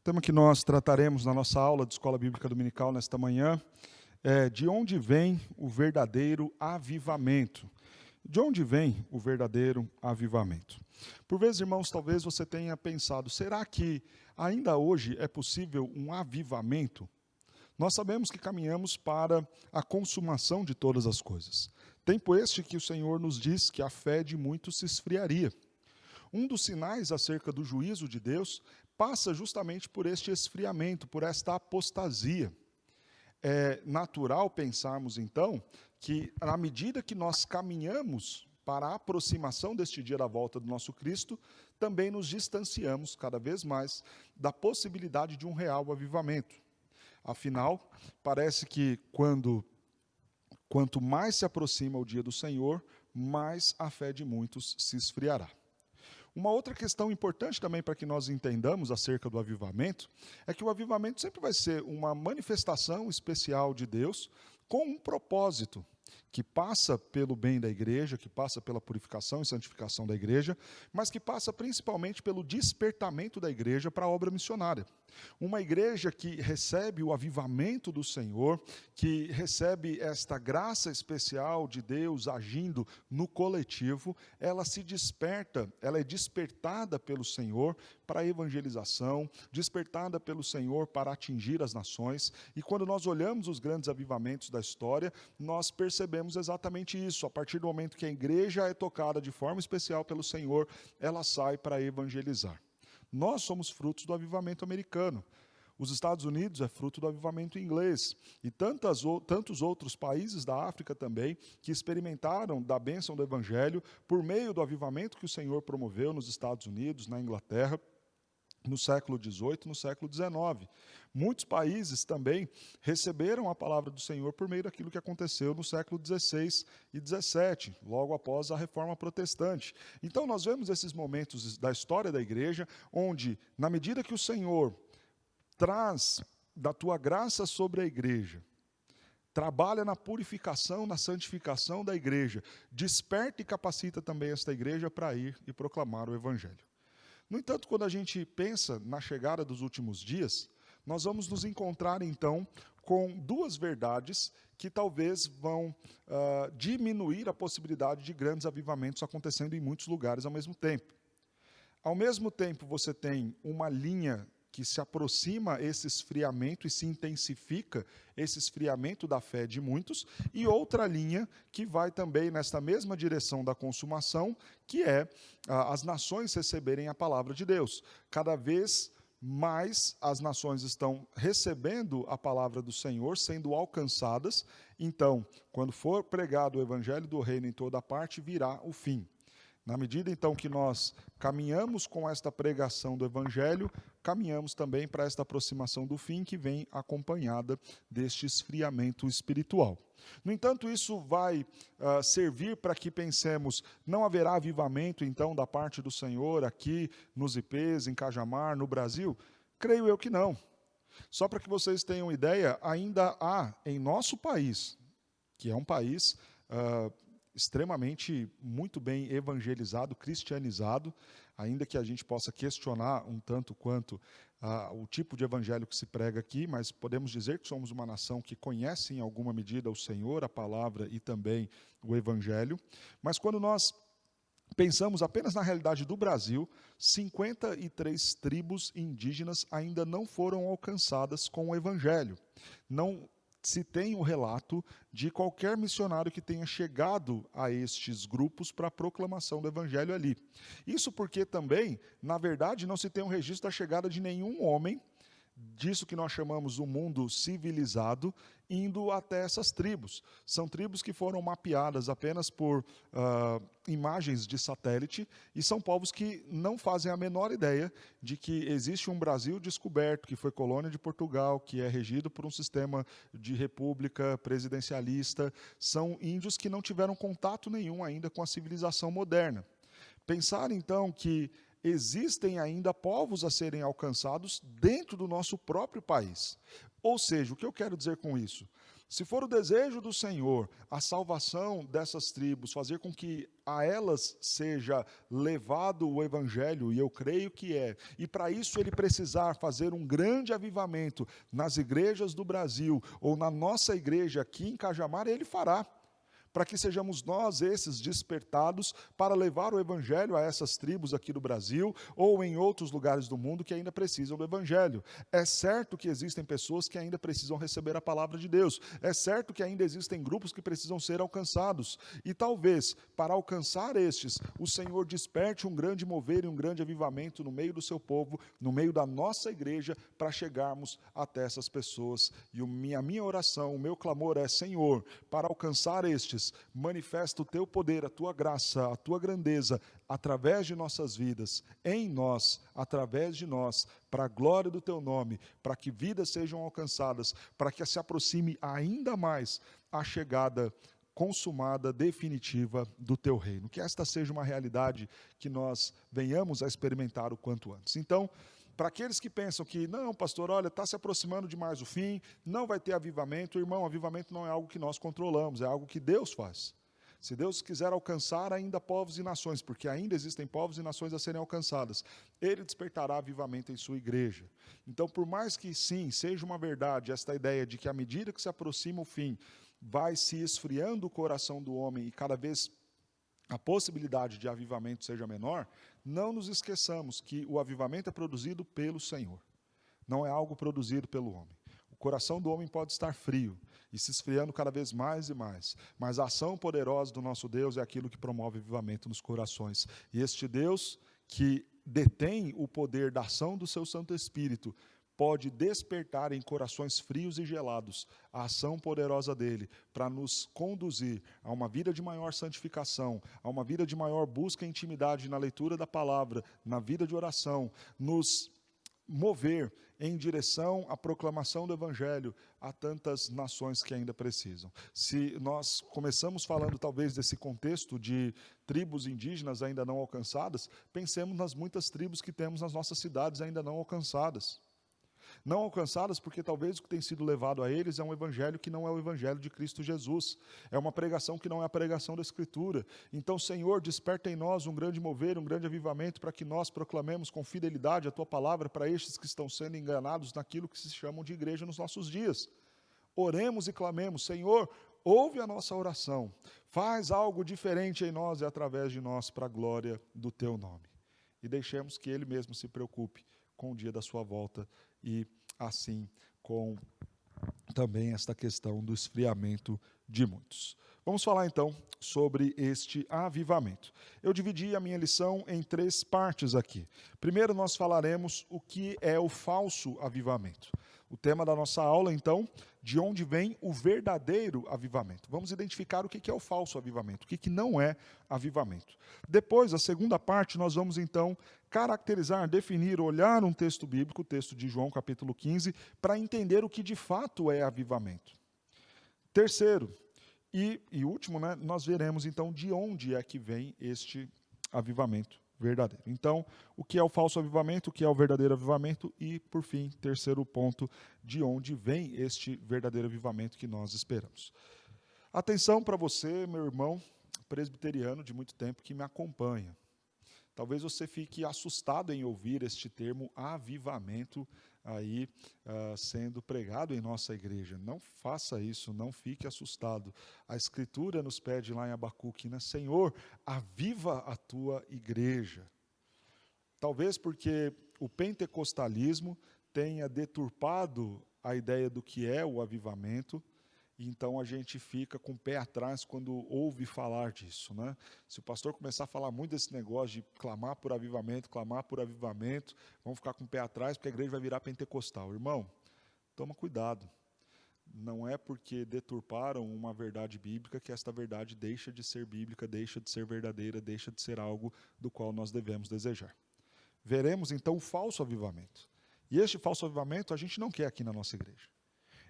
O tema que nós trataremos na nossa aula de Escola Bíblica Dominical nesta manhã é de onde vem o verdadeiro avivamento. De onde vem o verdadeiro avivamento? Por vezes, irmãos, talvez você tenha pensado, será que ainda hoje é possível um avivamento? Nós sabemos que caminhamos para a consumação de todas as coisas. Tempo este que o Senhor nos diz que a fé de muitos se esfriaria. Um dos sinais acerca do juízo de Deus passa justamente por este esfriamento, por esta apostasia. É natural pensarmos, então, que na medida que nós caminhamos para a aproximação deste dia da volta do nosso Cristo, também nos distanciamos cada vez mais da possibilidade de um real avivamento. Afinal, parece que quanto mais se aproxima o dia do Senhor, mais a fé de muitos se esfriará. Uma outra questão importante também para que nós entendamos acerca do avivamento é que o avivamento sempre vai ser uma manifestação especial de Deus com um propósito que passa pelo bem da igreja, que passa pela purificação e santificação da igreja, mas que passa principalmente pelo despertamento da igreja para a obra missionária. Uma igreja que recebe o avivamento do Senhor, que recebe esta graça especial de Deus agindo no coletivo, ela se desperta, ela é despertada pelo Senhor para a evangelização, despertada pelo Senhor para atingir as nações. E quando nós olhamos os grandes avivamentos da história, nós percebemos exatamente isso. A partir do momento que a igreja é tocada de forma especial pelo Senhor, ela sai para evangelizar. Nós somos frutos do avivamento americano. Os Estados Unidos é fruto do avivamento inglês. E tantos outros países da África também, que experimentaram da bênção do Evangelho por meio do avivamento que o Senhor promoveu nos Estados Unidos, na Inglaterra, no século XVIII, no século XIX. Muitos países também receberam a palavra do Senhor por meio daquilo que aconteceu no século XVI e XVII, logo após a Reforma Protestante. Então nós vemos esses momentos da história da igreja, onde, na medida que o Senhor traz da tua graça sobre a igreja, trabalha na purificação, na santificação da igreja, desperta e capacita também esta igreja para ir e proclamar o Evangelho. No entanto, quando a gente pensa na chegada dos últimos dias, nós vamos nos encontrar, então, com duas verdades que talvez vão diminuir a possibilidade de grandes avivamentos acontecendo em muitos lugares ao mesmo tempo. Ao mesmo tempo, você tem uma linha que se aproxima esse esfriamento e se intensifica esse esfriamento da fé de muitos, e outra linha que vai também nesta mesma direção da consumação, que é as nações receberem a palavra de Deus. Cada vez mais as nações estão recebendo a palavra do Senhor, sendo alcançadas. Então, quando for pregado o evangelho do reino em toda parte, virá o fim. Na medida, então, que nós caminhamos com esta pregação do Evangelho, caminhamos também para esta aproximação do fim que vem acompanhada deste esfriamento espiritual. No entanto, isso vai servir para que pensemos, não haverá avivamento, então, da parte do Senhor aqui nos IPs, em Cajamar, no Brasil? Creio eu que não. Só para que vocês tenham ideia, ainda há em nosso país, que é um país extremamente muito bem evangelizado, cristianizado, ainda que a gente possa questionar um tanto quanto o tipo de evangelho que se prega aqui, mas podemos dizer que somos uma nação que conhece em alguma medida o Senhor, a palavra e também o evangelho. Mas quando nós pensamos apenas na realidade do Brasil, 53 tribos indígenas ainda não foram alcançadas com o evangelho. Não se tem o relato de qualquer missionário que tenha chegado a estes grupos para a proclamação do evangelho ali. Isso porque também, na verdade, não se tem um registro da chegada de nenhum homem, disso que nós chamamos o mundo civilizado, indo até essas tribos. São tribos que foram mapeadas apenas por imagens de satélite, e são povos que não fazem a menor ideia de que existe um Brasil descoberto, que foi colônia de Portugal, que é regido por um sistema de república presidencialista. São índios que não tiveram contato nenhum ainda com a civilização moderna. Pensar, então, que existem ainda povos a serem alcançados dentro do nosso próprio país. Ou seja, o que eu quero dizer com isso? Se for o desejo do Senhor, a salvação dessas tribos, fazer com que a elas seja levado o Evangelho, e eu creio que é, e para isso ele precisar fazer um grande avivamento nas igrejas do Brasil, ou na nossa igreja aqui em Cajamar, ele fará. Para que sejamos nós esses despertados para levar o Evangelho a essas tribos aqui do Brasil ou em outros lugares do mundo que ainda precisam do Evangelho. É certo que existem pessoas que ainda precisam receber a palavra de Deus. É certo que ainda existem grupos que precisam ser alcançados. E talvez, para alcançar estes, o Senhor desperte um grande mover e um grande avivamento no meio do seu povo, no meio da nossa igreja, para chegarmos até essas pessoas. E a minha oração, o meu clamor é: Senhor, para alcançar estes, manifesta o teu poder, a tua graça, a tua grandeza, através de nossas vidas, em nós, através de nós, para a glória do teu nome, para que vidas sejam alcançadas, para que se aproxime ainda mais a chegada consumada, definitiva do teu reino. Que esta seja uma realidade que nós venhamos a experimentar o quanto antes. Então, para aqueles que pensam que, não, pastor, olha, está se aproximando demais o fim, não vai ter avivamento. Irmão, avivamento não é algo que nós controlamos, é algo que Deus faz. Se Deus quiser alcançar ainda povos e nações, porque ainda existem povos e nações a serem alcançadas, Ele despertará avivamento em sua igreja. Então, por mais que sim, seja uma verdade esta ideia de que à medida que se aproxima o fim, vai se esfriando o coração do homem e cada vez a possibilidade de avivamento seja menor, não nos esqueçamos que o avivamento é produzido pelo Senhor. Não é algo produzido pelo homem. O coração do homem pode estar frio e se esfriando cada vez mais e mais, mas a ação poderosa do nosso Deus é aquilo que promove avivamento nos corações. E este Deus que detém o poder da ação do seu Santo Espírito pode despertar em corações frios e gelados a ação poderosa dele para nos conduzir a uma vida de maior santificação, a uma vida de maior busca e intimidade na leitura da palavra, na vida de oração, nos mover em direção à proclamação do Evangelho a tantas nações que ainda precisam. Se nós começamos falando talvez desse contexto de tribos indígenas ainda não alcançadas, pensemos nas muitas tribos que temos nas nossas cidades ainda não alcançadas. Não alcançadas porque talvez o que tem sido levado a eles é um evangelho que não é o evangelho de Cristo Jesus. É uma pregação que não é a pregação da Escritura. Então, Senhor, desperta em nós um grande mover, um grande avivamento para que nós proclamemos com fidelidade a Tua palavra para estes que estão sendo enganados naquilo que se chamam de igreja nos nossos dias. Oremos e clamemos: Senhor, ouve a nossa oração. Faz algo diferente em nós e através de nós para a glória do Teu nome. E deixemos que Ele mesmo se preocupe com o dia da sua volta e assim com também esta questão do esfriamento de muitos. Vamos falar então sobre este avivamento. Eu dividi a minha lição em 3 partes aqui. Primeiro nós falaremos o que é o falso avivamento. O tema da nossa aula, então, de onde vem o verdadeiro avivamento. Vamos identificar o que é o falso avivamento, o que não é avivamento. Depois, a segunda parte, nós vamos, então, caracterizar, definir, olhar um texto bíblico, o texto de João, capítulo 15, para entender o que de fato é avivamento. Terceiro, e último, né, nós veremos, então, de onde é que vem este avivamento verdadeiro. Então, o que é o falso avivamento, o que é o verdadeiro avivamento e, por fim, terceiro ponto, de onde vem este verdadeiro avivamento que nós esperamos. Atenção para você, meu irmão presbiteriano de muito tempo que me acompanha. Talvez você fique assustado em ouvir este termo avivamento aí sendo pregado em nossa igreja. Não faça isso, não fique assustado. A Escritura nos pede lá em Abacuque, né? Senhor, aviva a tua igreja. Talvez porque o pentecostalismo tenha deturpado a ideia do que é o avivamento, então a gente fica com o pé atrás quando ouve falar disso, né? Se o pastor começar a falar muito desse negócio de clamar por avivamento, vamos ficar com o pé atrás porque a igreja vai virar pentecostal. Irmão, toma cuidado. Não é porque deturparam uma verdade bíblica que esta verdade deixa de ser bíblica, deixa de ser verdadeira, deixa de ser algo do qual nós devemos desejar. Veremos então o falso avivamento. E este falso avivamento a gente não quer aqui na nossa igreja.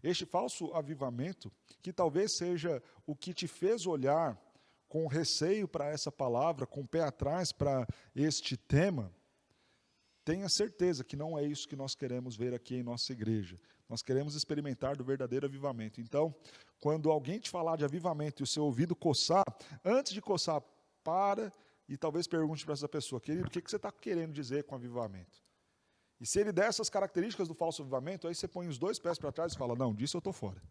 Este falso avivamento, que talvez seja o que te fez olhar com receio para essa palavra, com o pé atrás para este tema, tenha certeza que não é isso que nós queremos ver aqui em nossa igreja. Nós queremos experimentar do verdadeiro avivamento. Então, quando alguém te falar de avivamento e o seu ouvido coçar, antes de coçar, para e talvez pergunte para essa pessoa: querido, o que você está querendo dizer com avivamento? E se ele der essas características do falso avivamento, aí você põe os dois pés para trás e fala: não, disso eu estou fora.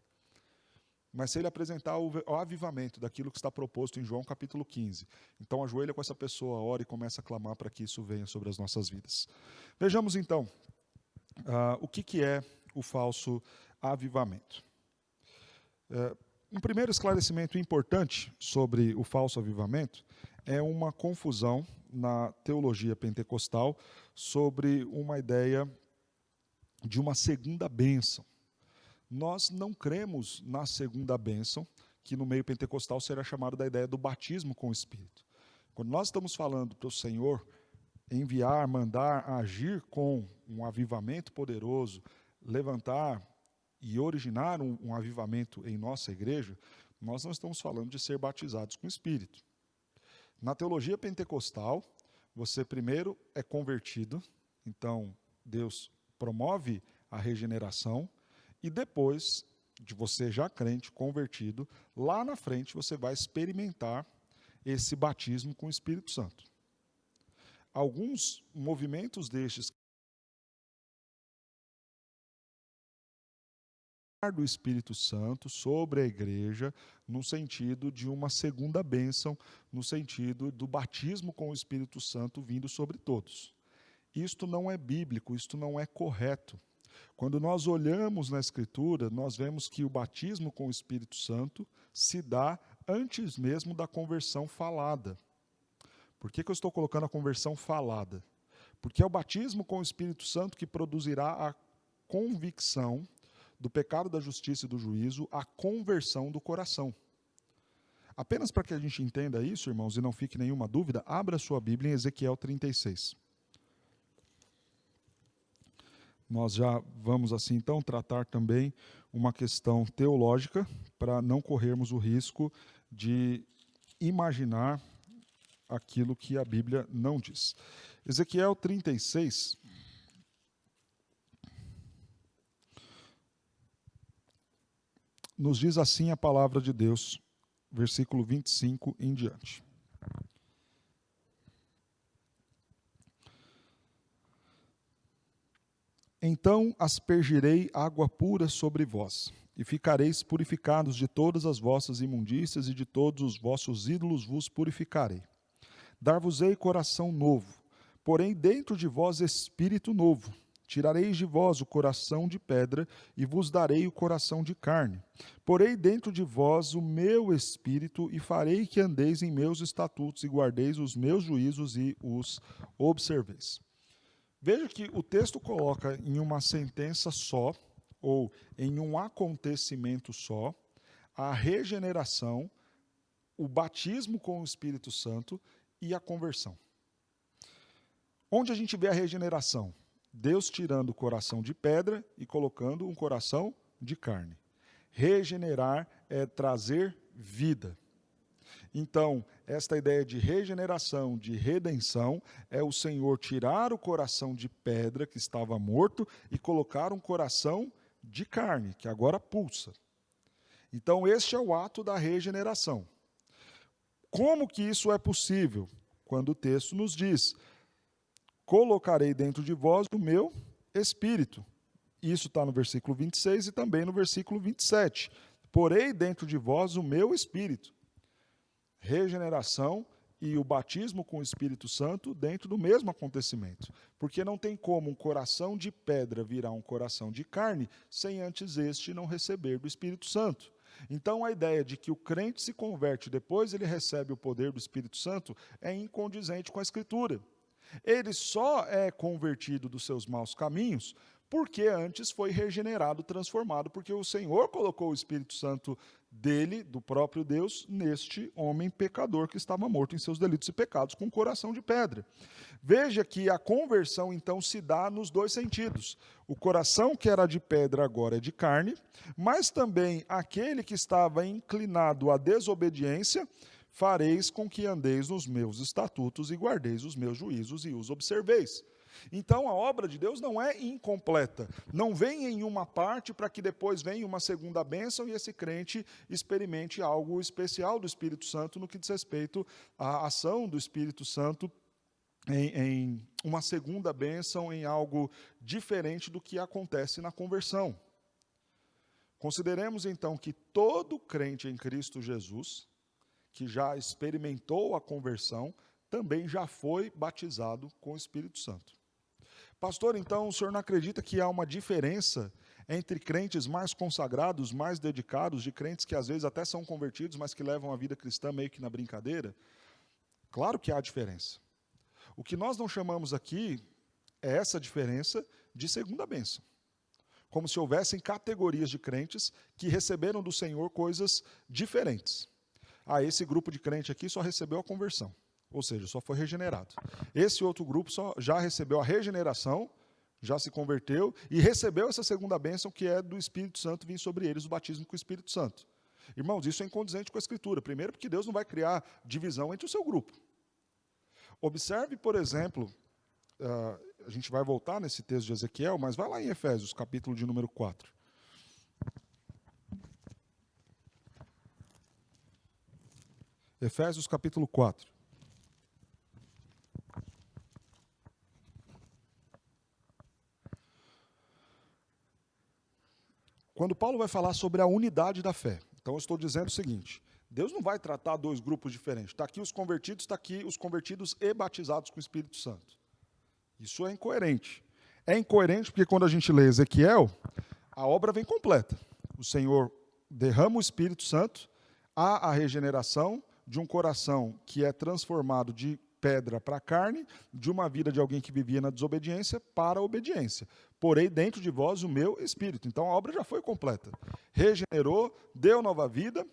Mas se ele apresentar o avivamento daquilo que está proposto em João capítulo 15, então ajoelha com essa pessoa, ora e começa a clamar para que isso venha sobre as nossas vidas. Vejamos então o que é o falso avivamento. Um primeiro esclarecimento importante sobre o falso avivamento é uma confusão na teologia pentecostal sobre uma ideia de uma segunda bênção. Nós não cremos na segunda bênção, que no meio pentecostal será chamado da ideia do batismo com o Espírito. Quando nós estamos falando para o Senhor enviar, mandar, agir com um avivamento poderoso, levantar e originar um avivamento em nossa igreja, nós não estamos falando de ser batizados com o Espírito. Na teologia pentecostal, você primeiro é convertido, então Deus promove a regeneração, e depois de você já crente, convertido, lá na frente você vai experimentar esse batismo com o Espírito Santo. Alguns movimentos destes do Espírito Santo sobre a igreja, no sentido de uma segunda bênção, no sentido do batismo com o Espírito Santo vindo sobre todos. Isto não é bíblico, isto não é correto. Quando nós olhamos na Escritura, nós vemos que o batismo com o Espírito Santo se dá antes mesmo da conversão falada. Por que eu estou colocando a conversão falada? Porque é o batismo com o Espírito Santo que produzirá a convicção do pecado, da justiça e do juízo, a conversão do coração. Apenas para que a gente entenda isso, irmãos, e não fique nenhuma dúvida, abra sua Bíblia em Ezequiel 36. Nós já vamos, assim, então, tratar também uma questão teológica, para não corrermos o risco de imaginar aquilo que a Bíblia não diz. Ezequiel 36... nos diz assim a palavra de Deus, versículo 25 em diante. Então aspergirei água pura sobre vós, e ficareis purificados de todas as vossas imundícias, e de todos os vossos ídolos vos purificarei. Dar-vos-ei coração novo, porém dentro de vós espírito novo. Tirareis de vós o coração de pedra, e vos darei o coração de carne. Porei dentro de vós o meu espírito, e farei que andeis em meus estatutos, e guardeis os meus juízos, e os observeis. Veja que o texto coloca em uma sentença só, ou em um acontecimento só, a regeneração, o batismo com o Espírito Santo e a conversão. Onde a gente vê a regeneração? Deus tirando o coração de pedra e colocando um coração de carne. Regenerar é trazer vida. Então, esta ideia de regeneração, de redenção, é o Senhor tirar o coração de pedra, que estava morto, e colocar um coração de carne, que agora pulsa. Então, este é o ato da regeneração. Como que isso é possível? Quando o texto nos diz: colocarei dentro de vós o meu espírito. Isso está no versículo 26 e também no versículo 27. Porei dentro de vós o meu espírito. Regeneração e o batismo com o Espírito Santo dentro do mesmo acontecimento. Porque não tem como um coração de pedra virar um coração de carne sem antes este não receber do Espírito Santo. Então a ideia de que o crente se converte e depois ele recebe o poder do Espírito Santo é incondizente com a Escritura. Ele só é convertido dos seus maus caminhos porque antes foi regenerado, transformado, porque o Senhor colocou o Espírito Santo dele, do próprio Deus, neste homem pecador que estava morto em seus delitos e pecados, com um coração de pedra. Veja que a conversão, então, se dá nos dois sentidos. O coração que era de pedra agora é de carne, mas também aquele que estava inclinado à desobediência, fareis com que andeis nos meus estatutos e guardeis os meus juízos e os observeis. Então, a obra de Deus não é incompleta. Não vem em uma parte para que depois venha uma segunda bênção e esse crente experimente algo especial do Espírito Santo no que diz respeito à ação do Espírito Santo em uma segunda bênção, em algo diferente do que acontece na conversão. Consideremos, então, que todo crente em Cristo Jesus, que já experimentou a conversão, também já foi batizado com o Espírito Santo. Pastor, então, o senhor não acredita que há uma diferença entre crentes mais consagrados, mais dedicados, de crentes que às vezes até são convertidos, mas que levam a vida cristã meio que na brincadeira? Claro que há diferença. O que nós não chamamos aqui é essa diferença de segunda bênção. Como se houvessem categorias de crentes que receberam do Senhor coisas diferentes. Esse grupo de crente aqui só recebeu a conversão. Ou seja, só foi regenerado. Esse outro grupo só já recebeu a regeneração, já se converteu e recebeu essa segunda bênção que é do Espírito Santo vir sobre eles, o batismo com o Espírito Santo. Irmãos, isso é incondizente com a Escritura. Primeiro, porque Deus não vai criar divisão entre o seu grupo. Observe, por exemplo, a gente vai voltar nesse texto de Ezequiel, mas vai lá em Efésios, capítulo de número 4. Efésios, capítulo 4. Quando Paulo vai falar sobre a unidade da fé, então eu estou dizendo o seguinte: Deus não vai tratar dois grupos diferentes. Está aqui os convertidos e batizados com o Espírito Santo. Isso é incoerente. É incoerente porque quando a gente lê Ezequiel, a obra vem completa. O Senhor derrama o Espírito Santo, há a regeneração de um coração que é transformado de pedra para carne, de uma vida de alguém que vivia na desobediência para a obediência. Porém, dentro de vós o meu espírito. Então a obra já foi completa. Regenerou, deu nova vida,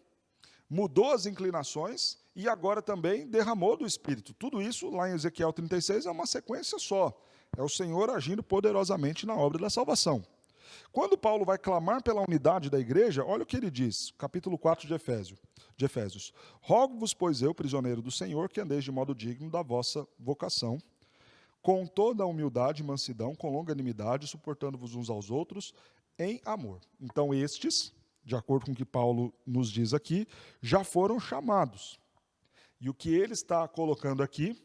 mudou as inclinações e agora também derramou do Espírito. Tudo isso, lá em Ezequiel 36, é uma sequência só. É o Senhor agindo poderosamente na obra da salvação. Quando Paulo vai clamar pela unidade da igreja, olha o que ele diz, capítulo 4 de Efésios. Rogo-vos, pois eu, prisioneiro do Senhor, que andeis de modo digno da vossa vocação, com toda a humildade e mansidão, com longanimidade, suportando-vos uns aos outros, em amor. Então estes, de acordo com o que Paulo nos diz aqui, já foram chamados. E o que ele está colocando aqui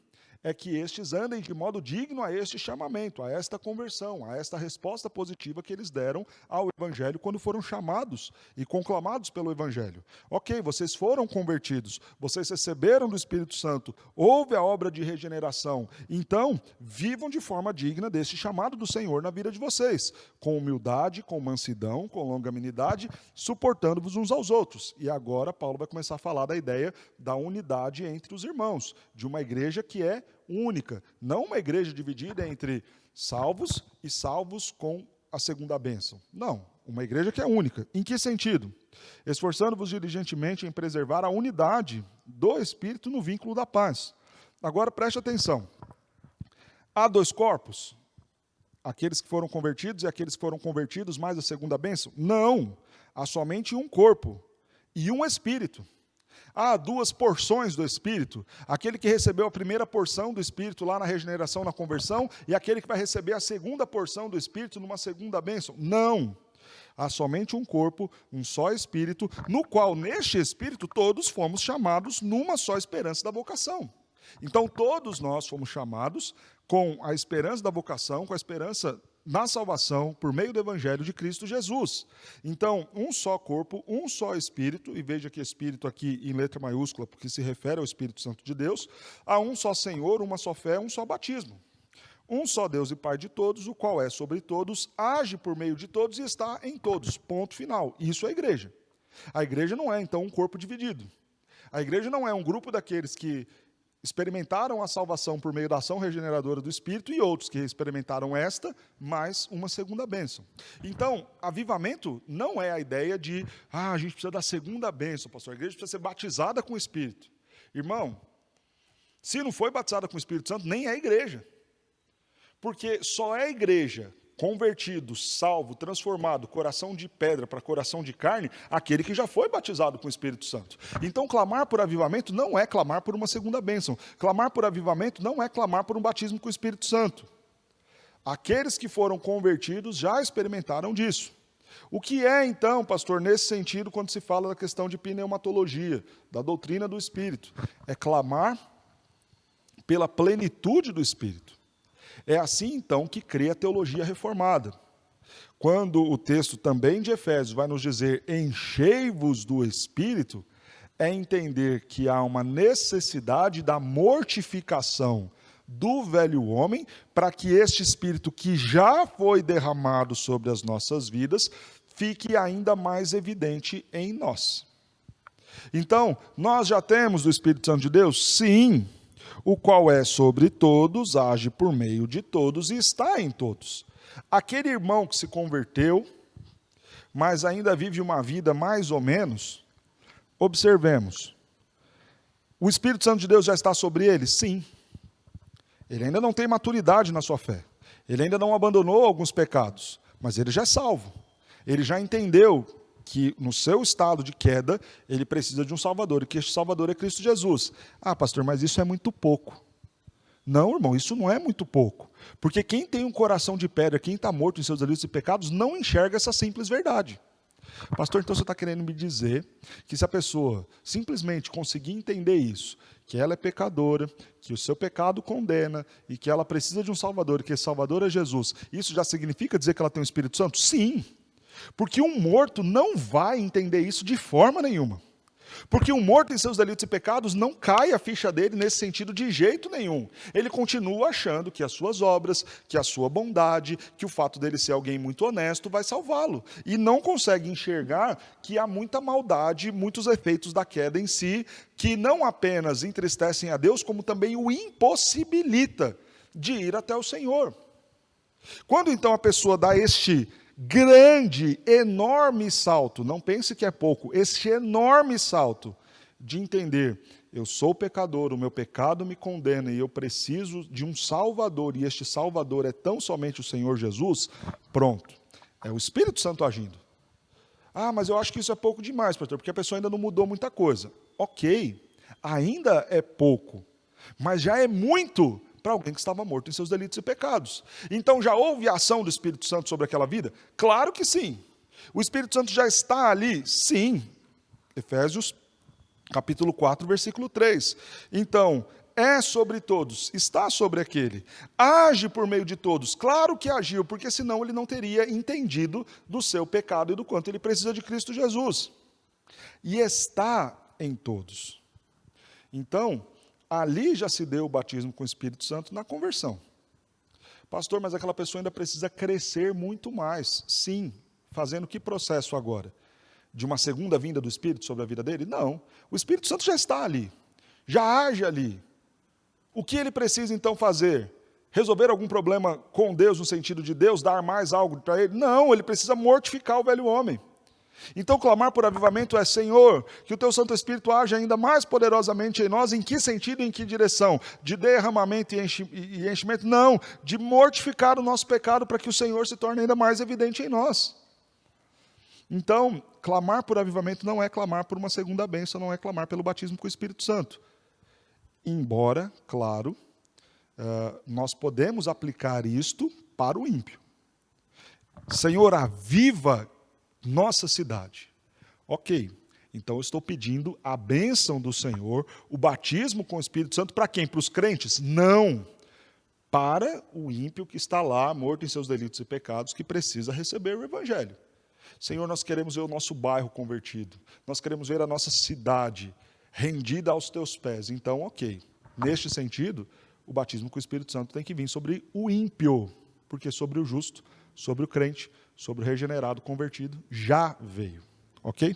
é que estes andem de modo digno a este chamamento, a esta conversão, a esta resposta positiva que eles deram ao Evangelho quando foram chamados e conclamados pelo Evangelho. Ok, vocês foram convertidos, vocês receberam do Espírito Santo, houve a obra de regeneração, então vivam de forma digna deste chamado do Senhor na vida de vocês, com humildade, com mansidão, com longanimidade, suportando-vos uns aos outros. E agora Paulo vai começar a falar da ideia da unidade entre os irmãos, de uma igreja que é única, não uma igreja dividida entre salvos e salvos com a segunda bênção. Não, uma igreja que é única. Em que sentido? Esforçando-vos diligentemente em preservar a unidade do Espírito no vínculo da paz. Agora preste atenção. Há dois corpos? Aqueles que foram convertidos e aqueles que foram convertidos mais a segunda bênção? Não, há somente um corpo e um Espírito. Há duas porções do Espírito, aquele que recebeu a primeira porção do Espírito lá na regeneração, na conversão, e aquele que vai receber a segunda porção do Espírito numa segunda bênção. Não, há somente um corpo, um só Espírito, no qual, neste Espírito, todos fomos chamados numa só esperança da vocação. Então, todos nós fomos chamados com a esperança da vocação, com a esperança na salvação, por meio do Evangelho de Cristo Jesus. Então, um só corpo, um só Espírito, e veja que Espírito aqui em letra maiúscula, porque se refere ao Espírito Santo de Deus, há um só Senhor, uma só fé, um só batismo. Um só Deus e Pai de todos, o qual é sobre todos, age por meio de todos e está em todos. Ponto final. Isso é a igreja. A igreja não é, então, um corpo dividido. A igreja não é um grupo daqueles que experimentaram a salvação por meio da ação regeneradora do Espírito e outros que experimentaram esta, mais uma segunda bênção. Então, avivamento não é a ideia de, a gente precisa da segunda bênção, pastor, a igreja precisa ser batizada com o Espírito. Irmão, se não foi batizada com o Espírito Santo, nem é igreja. Porque só é igreja, convertido, salvo, transformado, coração de pedra para coração de carne, aquele que já foi batizado com o Espírito Santo. Então, clamar por avivamento não é clamar por uma segunda bênção. Clamar por avivamento não é clamar por um batismo com o Espírito Santo. Aqueles que foram convertidos já experimentaram disso. O que é, então, pastor, nesse sentido, quando se fala da questão de pneumatologia, da doutrina do Espírito? É clamar pela plenitude do Espírito. É assim, então, que crê a teologia reformada. Quando o texto também de Efésios vai nos dizer enchei-vos do Espírito, é entender que há uma necessidade da mortificação do velho homem, para que este Espírito que já foi derramado sobre as nossas vidas, fique ainda mais evidente em nós. Então, nós já temos o Espírito Santo de Deus? Sim, o qual é sobre todos, age por meio de todos e está em todos. Aquele irmão que se converteu, mas ainda vive uma vida mais ou menos, observemos. O Espírito Santo de Deus já está sobre ele? Sim. Ele ainda não tem maturidade na sua fé. Ele ainda não abandonou alguns pecados, mas ele já é salvo. Ele já entendeu que no seu estado de queda, ele precisa de um Salvador, e que este Salvador é Cristo Jesus. Ah, pastor, mas isso é muito pouco. Não, irmão, isso não é muito pouco. Porque quem tem um coração de pedra, quem está morto em seus delitos e pecados, não enxerga essa simples verdade. Pastor, então você está querendo me dizer que se a pessoa simplesmente conseguir entender isso, que ela é pecadora, que o seu pecado condena e que ela precisa de um Salvador, e que esse Salvador é Jesus, isso já significa dizer que ela tem o Espírito Santo? Sim. Porque um morto não vai entender isso de forma nenhuma. Porque um morto em seus delitos e pecados não cai a ficha dele nesse sentido de jeito nenhum. Ele continua achando que as suas obras, que a sua bondade, que o fato dele ser alguém muito honesto vai salvá-lo. E não consegue enxergar que há muita maldade, muitos efeitos da queda em si, que não apenas entristecem a Deus, como também o impossibilita de ir até o Senhor. Quando então a pessoa dá este grande, enorme salto, não pense que é pouco, este enorme salto de entender, eu sou pecador, o meu pecado me condena e eu preciso de um Salvador, e este Salvador é tão somente o Senhor Jesus, pronto, é o Espírito Santo agindo. Ah, mas eu acho que isso é pouco demais, pastor, porque a pessoa ainda não mudou muita coisa. Ok, ainda é pouco, mas já é muito para alguém que estava morto em seus delitos e pecados. Então já houve ação do Espírito Santo sobre aquela vida? Claro que sim. O Espírito Santo já está ali? Sim. Efésios capítulo 4, versículo 3. Então, é sobre todos, está sobre aquele. Age por meio de todos. Claro que agiu, porque senão ele não teria entendido do seu pecado e do quanto ele precisa de Cristo Jesus. E está em todos. Então, ali já se deu o batismo com o Espírito Santo na conversão. Pastor, mas aquela pessoa ainda precisa crescer muito mais. Sim. Fazendo que processo agora? De uma segunda vinda do Espírito sobre a vida dele? Não. O Espírito Santo já está ali. Já age ali. O que ele precisa então fazer? Resolver algum problema com Deus, no sentido de Deus dar mais algo para ele? Não, ele precisa mortificar o velho homem. Então, clamar por avivamento é, Senhor, que o Teu Santo Espírito age ainda mais poderosamente em nós. Em que sentido e em que direção? De derramamento e enchimento? Não, de mortificar o nosso pecado para que o Senhor se torne ainda mais evidente em nós. Então, clamar por avivamento não é clamar por uma segunda bênção, não é clamar pelo batismo com o Espírito Santo. Embora, claro, nós podemos aplicar isto para o ímpio. Senhor, aviva nossa cidade. Ok, então eu estou pedindo a bênção do Senhor, o batismo com o Espírito Santo, para quem? Para os crentes? Não. Para o ímpio que está lá, morto em seus delitos e pecados, que precisa receber o Evangelho. Senhor, nós queremos ver o nosso bairro convertido, nós queremos ver a nossa cidade rendida aos teus pés. Então, ok, neste sentido, o batismo com o Espírito Santo tem que vir sobre o ímpio, porque sobre o justo, sobre o crente, sobre o regenerado, convertido, já veio. Ok?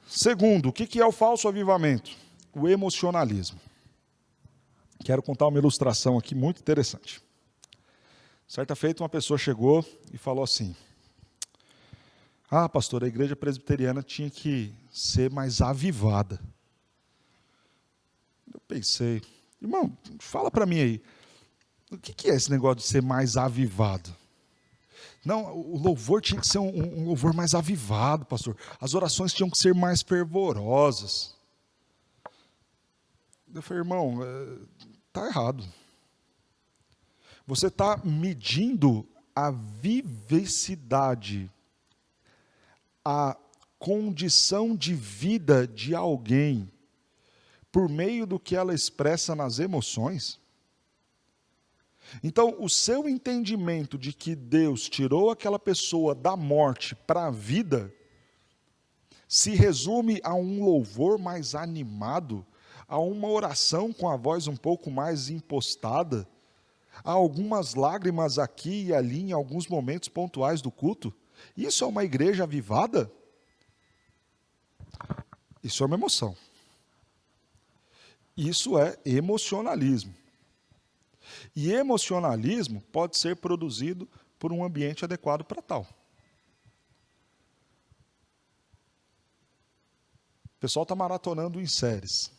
Segundo, o que é o falso avivamento? O emocionalismo. Quero contar uma ilustração aqui muito interessante. Certa feita, uma pessoa chegou e falou assim: ah, pastor, a igreja presbiteriana tinha que ser mais avivada. Eu pensei, irmão, fala para mim aí, o que é esse negócio de ser mais avivado? Não, o louvor tinha que ser um louvor mais avivado, pastor. As orações tinham que ser mais fervorosas. Eu falei, irmão, está errado. Você está medindo a vivacidade, a condição de vida de alguém por meio do que ela expressa nas emoções? Então, o seu entendimento de que Deus tirou aquela pessoa da morte para a vida se resume a um louvor mais animado, a uma oração com a voz um pouco mais impostada, a algumas lágrimas aqui e ali em alguns momentos pontuais do culto? Isso é uma igreja avivada? Isso é uma emoção. Isso é emocionalismo. E emocionalismo pode ser produzido por um ambiente adequado para tal. O pessoal está maratonando em séries.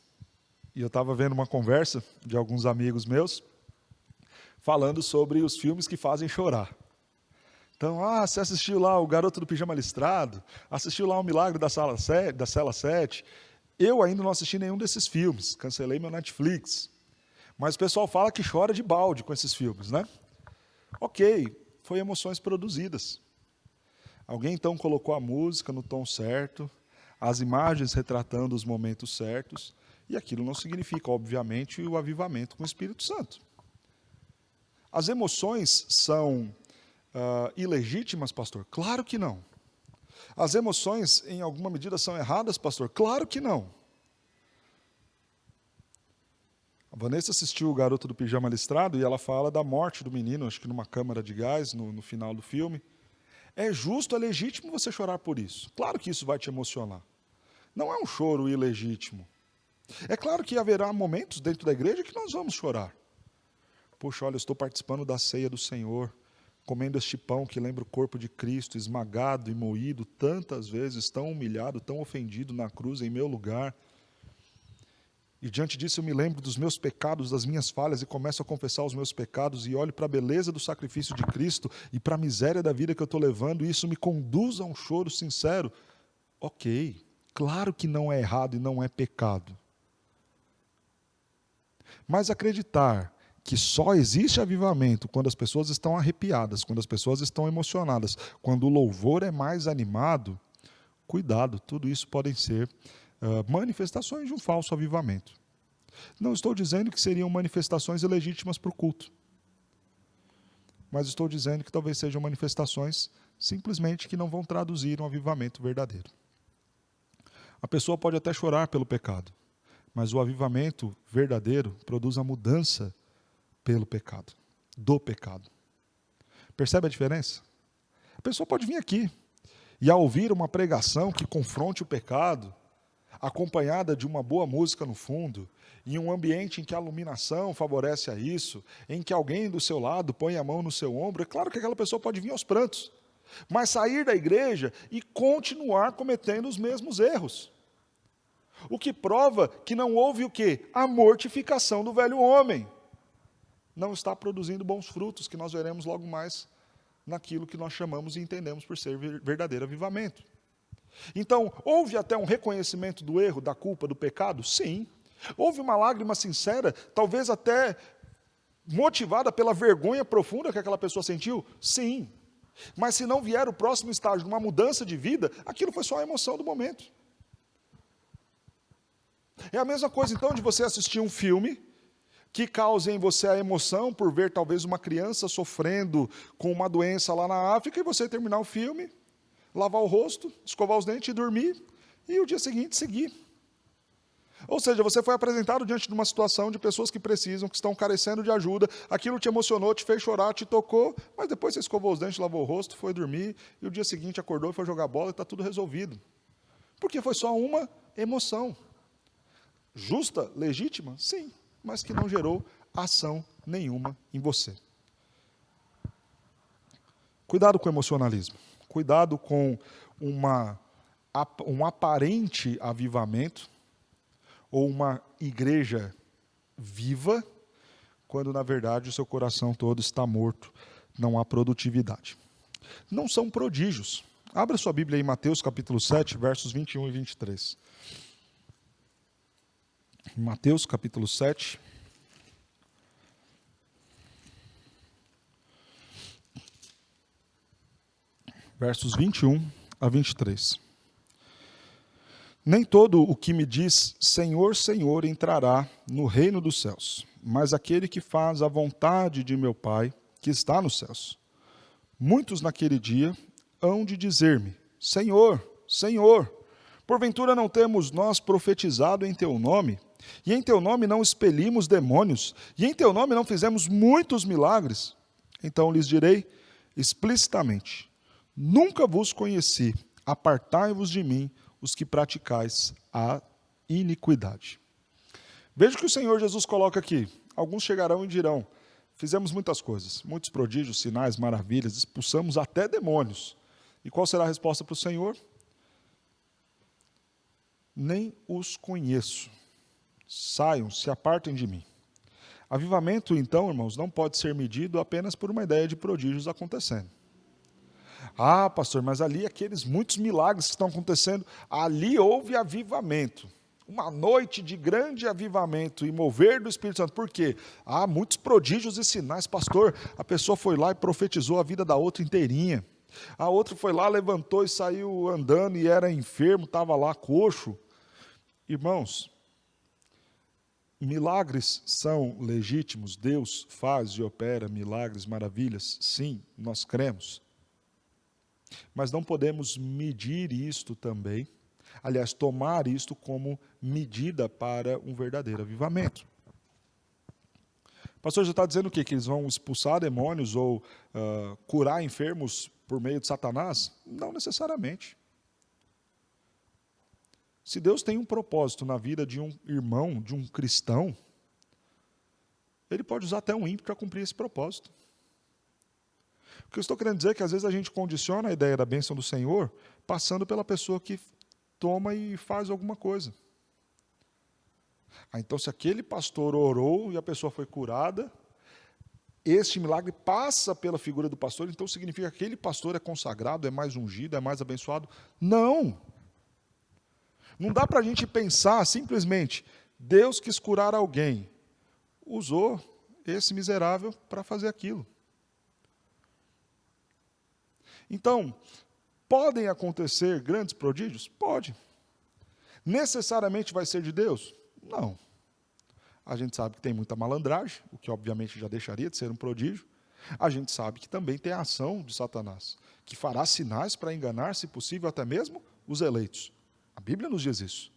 E eu estava vendo uma conversa de alguns amigos meus falando sobre os filmes que fazem chorar. Então, você assistiu lá O Garoto do Pijama Listrado, assistiu lá O Milagre da Cela 7. Eu ainda não assisti nenhum desses filmes, cancelei meu Netflix. Mas o pessoal fala que chora de balde com esses filmes, né? Ok, foi emoções produzidas. Alguém então colocou a música no tom certo, as imagens retratando os momentos certos, e aquilo não significa, obviamente, o avivamento com o Espírito Santo. As emoções são ilegítimas, pastor? Claro que não. As emoções, em alguma medida, são erradas, pastor? Claro que não. A Vanessa assistiu O Garoto do Pijama Listrado e ela fala da morte do menino, acho que numa câmara de gás, no final do filme. É justo, é legítimo você chorar por isso. Claro que isso vai te emocionar. Não é um choro ilegítimo. É claro que haverá momentos dentro da igreja que nós vamos chorar. Poxa, olha, eu estou participando da ceia do Senhor, comendo este pão que lembra o corpo de Cristo, esmagado e moído tantas vezes, tão humilhado, tão ofendido na cruz em meu lugar. E diante disso eu me lembro dos meus pecados, das minhas falhas, e começo a confessar os meus pecados, e olho para a beleza do sacrifício de Cristo, e para a miséria da vida que eu estou levando, e isso me conduz a um choro sincero. Ok, claro que não é errado e não é pecado. Mas acreditar que só existe avivamento quando as pessoas estão arrepiadas, quando as pessoas estão emocionadas, quando o louvor é mais animado, cuidado, tudo isso podem ser manifestações de um falso avivamento. Não estou dizendo que seriam manifestações ilegítimas para o culto, mas estou dizendo que talvez sejam manifestações simplesmente que não vão traduzir um avivamento verdadeiro. A pessoa pode até chorar pelo pecado, mas o avivamento verdadeiro produz a mudança pelo pecado, do pecado. Percebe a diferença? A pessoa pode vir aqui e, ao ouvir uma pregação que confronte o pecado, acompanhada de uma boa música no fundo, em um ambiente em que a iluminação favorece a isso, em que alguém do seu lado põe a mão no seu ombro, é claro que aquela pessoa pode vir aos prantos, mas sair da igreja e continuar cometendo os mesmos erros. O que prova que não houve o quê? A mortificação do velho homem. Não está produzindo bons frutos, que nós veremos logo mais naquilo que nós chamamos e entendemos por ser verdadeiro avivamento. Então, houve até um reconhecimento do erro, da culpa, do pecado? Sim. Houve uma lágrima sincera, talvez até motivada pela vergonha profunda que aquela pessoa sentiu? Sim. Mas se não vier o próximo estágio, uma mudança de vida, aquilo foi só a emoção do momento. É a mesma coisa, então, de você assistir um filme que cause em você a emoção por ver talvez uma criança sofrendo com uma doença lá na África e você terminar o filme, lavar o rosto, escovar os dentes e dormir, e o dia seguinte seguir. Ou seja, você foi apresentado diante de uma situação de pessoas que precisam, que estão carecendo de ajuda, aquilo te emocionou, te fez chorar, te tocou, mas depois você escovou os dentes, lavou o rosto, foi dormir, e o dia seguinte acordou e foi jogar bola e está tudo resolvido. Porque foi só uma emoção. Justa, legítima? Sim, mas que não gerou ação nenhuma em você. Cuidado com o emocionalismo. Cuidado com um aparente avivamento ou uma igreja viva, quando na verdade o seu coração todo está morto, não há produtividade. Não são prodígios. Abra sua Bíblia em Mateus capítulo 7, versos 21 e 23. Mateus capítulo 7. versos 21 a 23. Nem todo o que me diz Senhor, Senhor entrará no reino dos céus, mas aquele que faz a vontade de meu Pai que está nos céus. Muitos naquele dia hão de dizer-me, Senhor, Senhor, porventura não temos nós profetizado em teu nome? E em teu nome não expelimos demônios? E em teu nome não fizemos muitos milagres? Então lhes direi explicitamente, nunca vos conheci, apartai-vos de mim, os que praticais a iniquidade. Veja o que o Senhor Jesus coloca aqui. Alguns chegarão e dirão, fizemos muitas coisas, muitos prodígios, sinais, maravilhas, expulsamos até demônios. E qual será a resposta para o Senhor? Nem os conheço. Saiam, se apartem de mim. Avivamento, então, irmãos, não pode ser medido apenas por uma ideia de prodígios acontecendo. Ah, pastor, mas ali aqueles muitos milagres que estão acontecendo, ali houve avivamento. Uma noite de grande avivamento e mover do Espírito Santo. Por quê? Ah, muitos prodígios e sinais. Pastor, a pessoa foi lá e profetizou a vida da outra inteirinha. A outra foi lá, levantou e saiu andando e era enfermo, estava lá coxo. Irmãos, milagres são legítimos. Deus faz e opera milagres, maravilhas. Sim, nós cremos. Mas não podemos medir isto também, aliás, tomar isto como medida para um verdadeiro avivamento. O pastor já está dizendo o quê? Que eles vão expulsar demônios ou curar enfermos por meio de Satanás? Não necessariamente. Se Deus tem um propósito na vida de um irmão, de um cristão, Ele pode usar até um ímpio para cumprir esse propósito. O que eu estou querendo dizer é que às vezes a gente condiciona a ideia da bênção do Senhor passando pela pessoa que toma e faz alguma coisa. Então, se aquele pastor orou e a pessoa foi curada, este milagre passa pela figura do pastor, então significa que aquele pastor é consagrado, é mais ungido, é mais abençoado? Não! Não dá para a gente pensar simplesmente, Deus quis curar alguém, usou esse miserável para fazer aquilo. Então, podem acontecer grandes prodígios? Pode. Necessariamente vai ser de Deus? Não. A gente sabe que tem muita malandragem, o que obviamente já deixaria de ser um prodígio. A gente sabe que também tem a ação de Satanás, que fará sinais para enganar, se possível, até mesmo os eleitos. A Bíblia nos diz isso.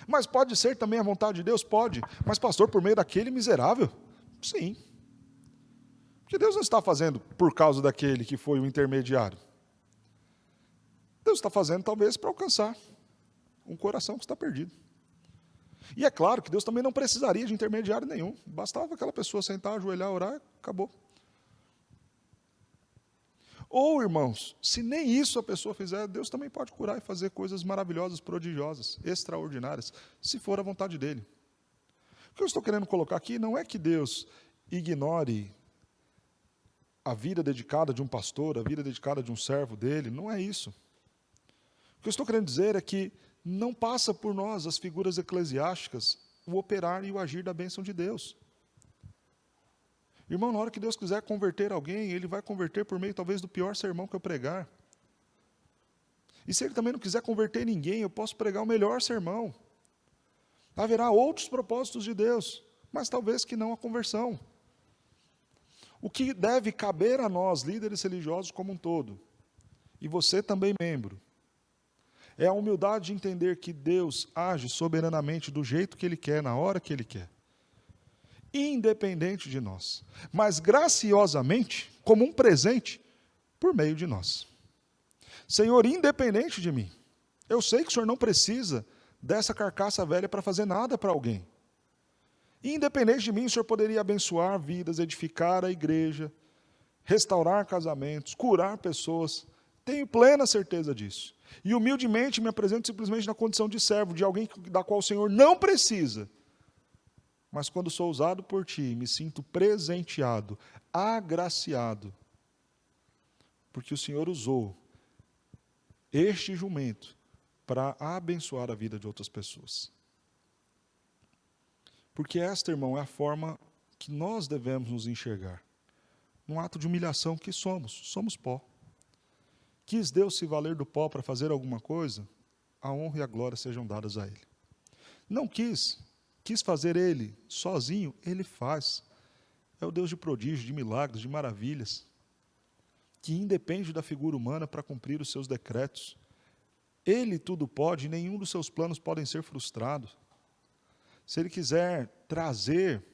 Mas pode ser também a vontade de Deus? Pode. Mas, pastor, por meio daquele miserável? Sim. Porque Deus não está fazendo por causa daquele que foi o intermediário. Deus está fazendo talvez para alcançar um coração que está perdido. E é claro que Deus também não precisaria de intermediário nenhum. Bastava aquela pessoa sentar, ajoelhar, orar, acabou. Ou, irmãos, se nem isso a pessoa fizer, Deus também pode curar e fazer coisas maravilhosas, prodigiosas, extraordinárias, se for a vontade dele. O que eu estou querendo colocar aqui não é que Deus ignore a vida dedicada de um pastor, a vida dedicada de um servo dele, não é isso. O que eu estou querendo dizer é que não passa por nós, as figuras eclesiásticas, o operar e o agir da bênção de Deus. Irmão, na hora que Deus quiser converter alguém, Ele vai converter por meio talvez do pior sermão que eu pregar. E se Ele também não quiser converter ninguém, eu posso pregar o melhor sermão. Haverá outros propósitos de Deus, mas talvez que não a conversão. O que deve caber a nós, líderes religiosos como um todo, e você também membro, é a humildade de entender que Deus age soberanamente do jeito que Ele quer, na hora que Ele quer. Independente de nós, mas graciosamente, como um presente, por meio de nós. Senhor, independente de mim, eu sei que o Senhor não precisa dessa carcaça velha para fazer nada para alguém. Independente de mim, o Senhor poderia abençoar vidas, edificar a igreja, restaurar casamentos, curar pessoas. Tenho plena certeza disso. E humildemente me apresento simplesmente na condição de servo, de alguém da qual o Senhor não precisa. Mas quando sou usado por Ti, me sinto presenteado, agraciado, porque o Senhor usou este jumento para abençoar a vida de outras pessoas. Porque esta, irmão, é a forma que nós devemos nos enxergar. Num ato de humilhação que somos pó. Quis Deus se valer do pó para fazer alguma coisa? A honra e a glória sejam dadas a Ele. Não quis fazer Ele sozinho, Ele faz. É o Deus de prodígios, de milagres, de maravilhas, que independe da figura humana para cumprir os seus decretos. Ele tudo pode, e nenhum dos seus planos podem ser frustrados. Se Ele quiser trazer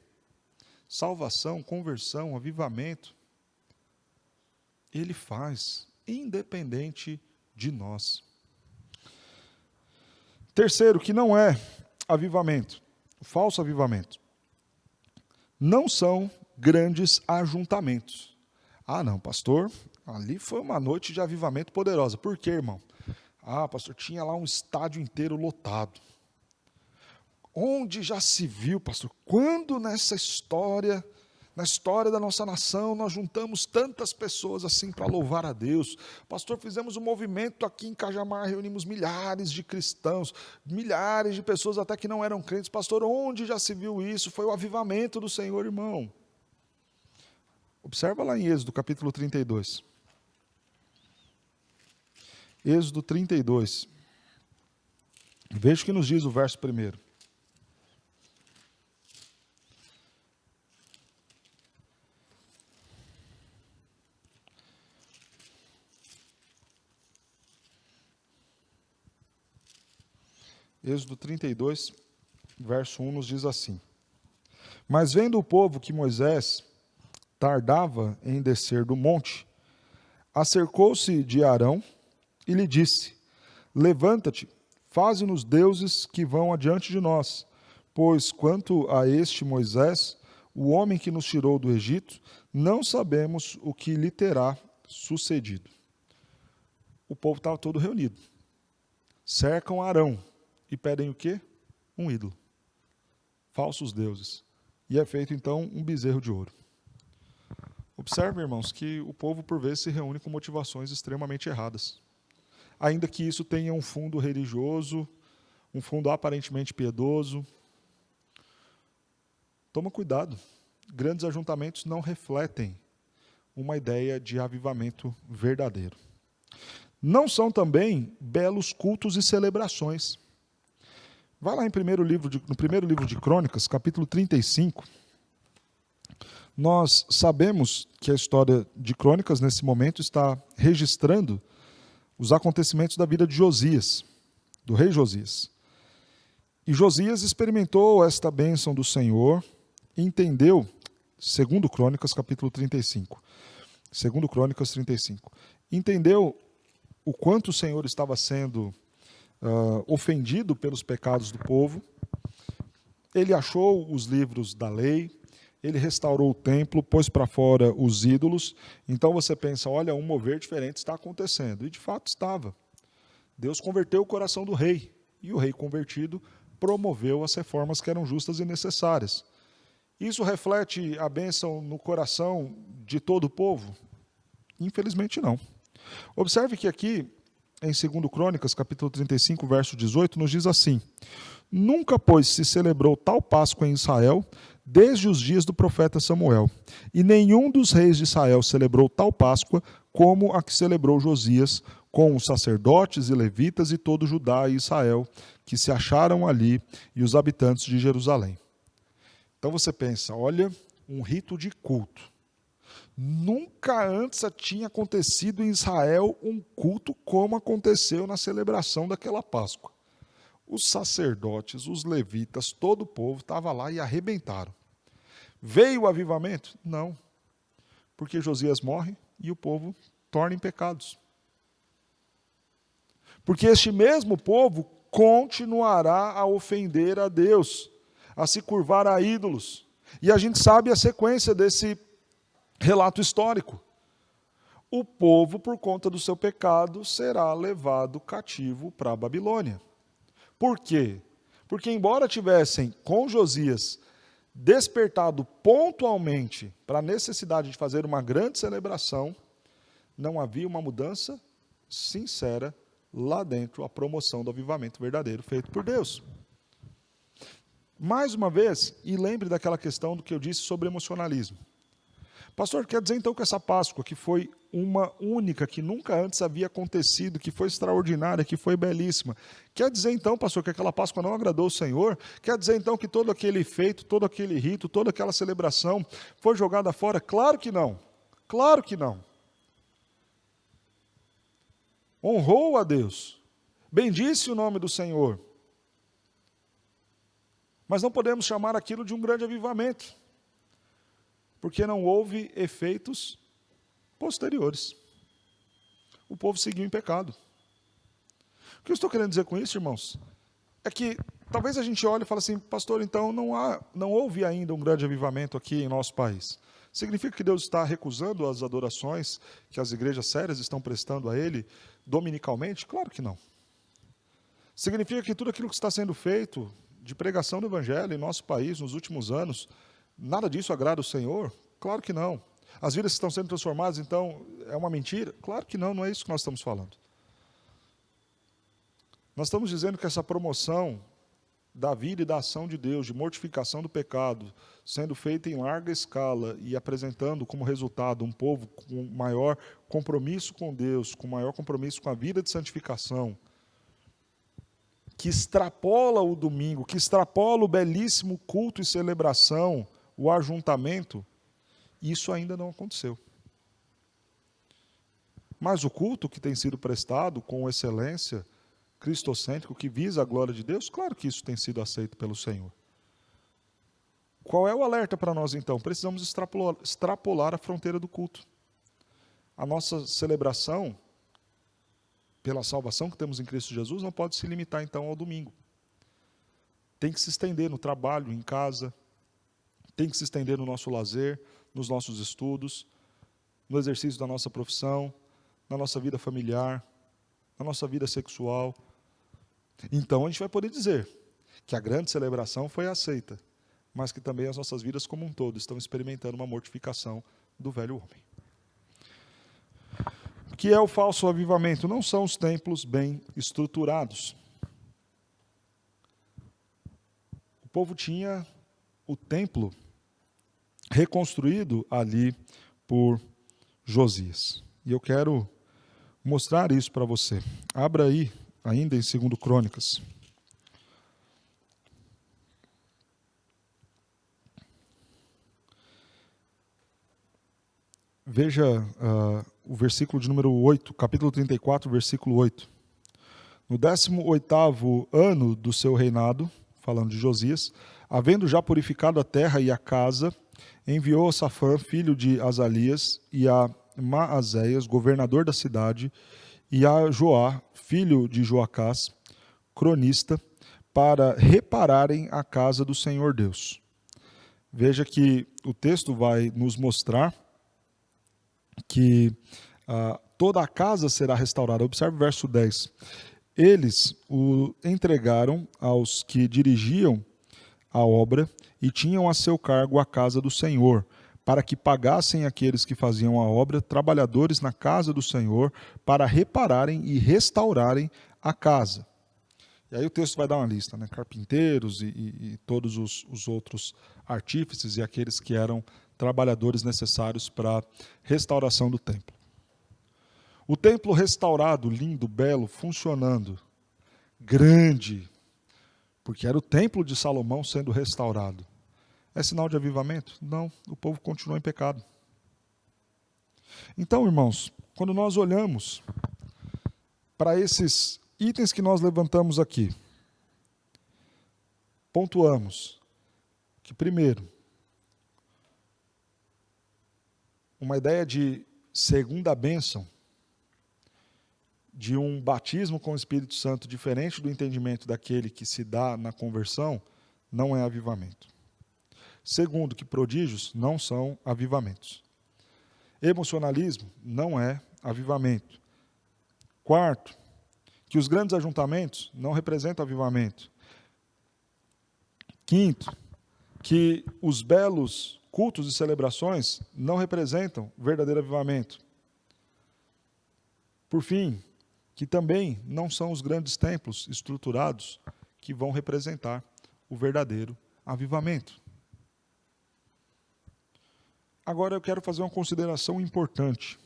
salvação, conversão, avivamento, Ele faz, independente de nós. Terceiro, que não é avivamento, falso avivamento. Não são grandes ajuntamentos. Ah, não, pastor, ali foi uma noite de avivamento poderosa. Por quê, irmão? Ah, pastor, tinha lá um estádio inteiro lotado. Onde já se viu, pastor, quando na história da nossa nação, nós juntamos tantas pessoas assim para louvar a Deus. Pastor, fizemos um movimento aqui em Cajamar, reunimos milhares de cristãos, milhares de pessoas até que não eram crentes. Pastor, onde já se viu isso? Foi o avivamento do Senhor, irmão. Observa lá em Êxodo, capítulo 32. Êxodo 32. Veja o que nos diz o verso 1. Êxodo 32, verso 1 nos diz assim: Mas vendo o povo que Moisés tardava em descer do monte, acercou-se de Arão e lhe disse: Levanta-te, faze-nos deuses que vão adiante de nós, pois quanto a este Moisés, o homem que nos tirou do Egito, não sabemos o que lhe terá sucedido. O povo estava todo reunido. Cercam Arão e pedem o quê? Um ídolo. Falsos deuses. E é feito então um bezerro de ouro. Observe, irmãos, que o povo por vezes se reúne com motivações extremamente erradas. Ainda que isso tenha um fundo religioso, um fundo aparentemente piedoso. Toma cuidado. Grandes ajuntamentos não refletem uma ideia de avivamento verdadeiro. Não são também belos cultos e celebrações. Vai lá no primeiro livro de Crônicas, capítulo 35. Nós sabemos que a história de Crônicas, nesse momento, está registrando os acontecimentos da vida de Josias, do rei Josias. E Josias experimentou esta bênção do Senhor, entendeu, segundo Crônicas, capítulo 35. Segundo Crônicas 35. Entendeu o quanto o Senhor estava sendo ofendido pelos pecados do povo. Ele achou os livros da lei, ele restaurou o templo, pôs para fora os ídolos. Então você pensa, olha, um mover diferente está acontecendo. E de fato estava. Deus converteu o coração do rei, e o rei convertido promoveu as reformas que eram justas e necessárias. Isso reflete a bênção no coração de todo o povo? Infelizmente não. Observe que aqui, em 2 Crônicas, capítulo 35, verso 18, nos diz assim: Nunca, pois, se celebrou tal Páscoa em Israel, desde os dias do profeta Samuel. E nenhum dos reis de Israel celebrou tal Páscoa como a que celebrou Josias, com os sacerdotes e levitas e todo Judá e Israel, que se acharam ali, e os habitantes de Jerusalém. Então você pensa, olha, um rito de culto. Nunca antes tinha acontecido em Israel um culto como aconteceu na celebração daquela Páscoa. Os sacerdotes, os levitas, todo o povo estava lá e arrebentaram. Veio o avivamento? Não. Porque Josias morre e o povo torna em pecados. Porque este mesmo povo continuará a ofender a Deus, a se curvar a ídolos. E a gente sabe a sequência desse relato histórico. O povo, por conta do seu pecado, será levado cativo para a Babilônia. Por quê? Porque embora tivessem, com Josias, despertado pontualmente para a necessidade de fazer uma grande celebração, não havia uma mudança sincera lá dentro, a promoção do avivamento verdadeiro feito por Deus. Mais uma vez, e lembre daquela questão do que eu disse sobre emocionalismo. Pastor, quer dizer então que essa Páscoa, que foi uma única, que nunca antes havia acontecido, que foi extraordinária, que foi belíssima. Quer dizer então, pastor, que aquela Páscoa não agradou o Senhor? Quer dizer então que todo aquele feito, todo aquele rito, toda aquela celebração foi jogada fora? Claro que não. Claro que não. Honrou a Deus. Bendisse o nome do Senhor. Mas não podemos chamar aquilo de um grande avivamento, porque não houve efeitos posteriores. O povo seguiu em pecado. O que eu estou querendo dizer com isso, irmãos, é que talvez a gente olhe e fale assim, pastor, então não houve ainda um grande avivamento aqui em nosso país. Significa que Deus está recusando as adorações que as igrejas sérias estão prestando a Ele dominicalmente? Claro que não. Significa que tudo aquilo que está sendo feito de pregação do Evangelho em nosso país nos últimos anos, nada disso agrada o Senhor? Claro que não. As vidas que estão sendo transformadas, então, é uma mentira? Claro que não, não é isso que nós estamos falando. Nós estamos dizendo que essa promoção da vida e da ação de Deus, de mortificação do pecado, sendo feita em larga escala e apresentando como resultado um povo com maior compromisso com Deus, com maior compromisso com a vida de santificação, que extrapola o domingo, que extrapola o belíssimo culto e celebração, o ajuntamento, isso ainda não aconteceu. Mas o culto que tem sido prestado com excelência, cristocêntrico, que visa a glória de Deus, claro que isso tem sido aceito pelo Senhor. Qual é o alerta para nós então? Precisamos extrapolar a fronteira do culto. A nossa celebração, pela salvação que temos em Cristo Jesus, não pode se limitar então ao domingo. Tem que se estender no trabalho, em casa, tem que se estender no nosso lazer, nos nossos estudos, no exercício da nossa profissão, na nossa vida familiar, na nossa vida sexual. Então a gente vai poder dizer que a grande celebração foi aceita, mas que também as nossas vidas como um todo estão experimentando uma mortificação do velho homem. O que é o falso avivamento? Não são os templos bem estruturados. O povo tinha o templo reconstruído ali por Josias. E eu quero mostrar isso para você. Abra aí, ainda em 2 Crônicas. Veja o versículo de número 8, capítulo 34, versículo 8. No 18º ano do seu reinado, falando de Josias, havendo já purificado a terra e a casa, enviou a Safã, filho de Azalias, e a Maazéias, governador da cidade, e a Joá, filho de Joacás, cronista, para repararem a casa do Senhor Deus. Veja que o texto vai nos mostrar que toda a casa será restaurada. Observe o verso 10. Eles o entregaram aos que dirigiam a obra e tinham a seu cargo a casa do Senhor, para que pagassem aqueles que faziam a obra, trabalhadores na casa do Senhor, para repararem e restaurarem a casa. E aí o texto vai dar uma lista, né? Carpinteiros e todos os outros artífices e aqueles que eram trabalhadores necessários para a restauração do templo. O templo restaurado, lindo, belo, funcionando, grande, porque era o templo de Salomão sendo restaurado. É sinal de avivamento? Não, o povo continua em pecado. Então, irmãos, quando nós olhamos para esses itens que nós levantamos aqui, pontuamos que, primeiro, uma ideia de segunda bênção, de um batismo com o Espírito Santo diferente do entendimento daquele que se dá na conversão, não é avivamento. Segundo, que prodígios não são avivamentos. Emocionalismo não é avivamento. Quarto, que os grandes ajuntamentos não representam avivamento. Quinto, que os belos cultos e celebrações não representam verdadeiro avivamento. Por fim, que também não são os grandes templos estruturados que vão representar o verdadeiro avivamento. Agora eu quero fazer uma consideração importante.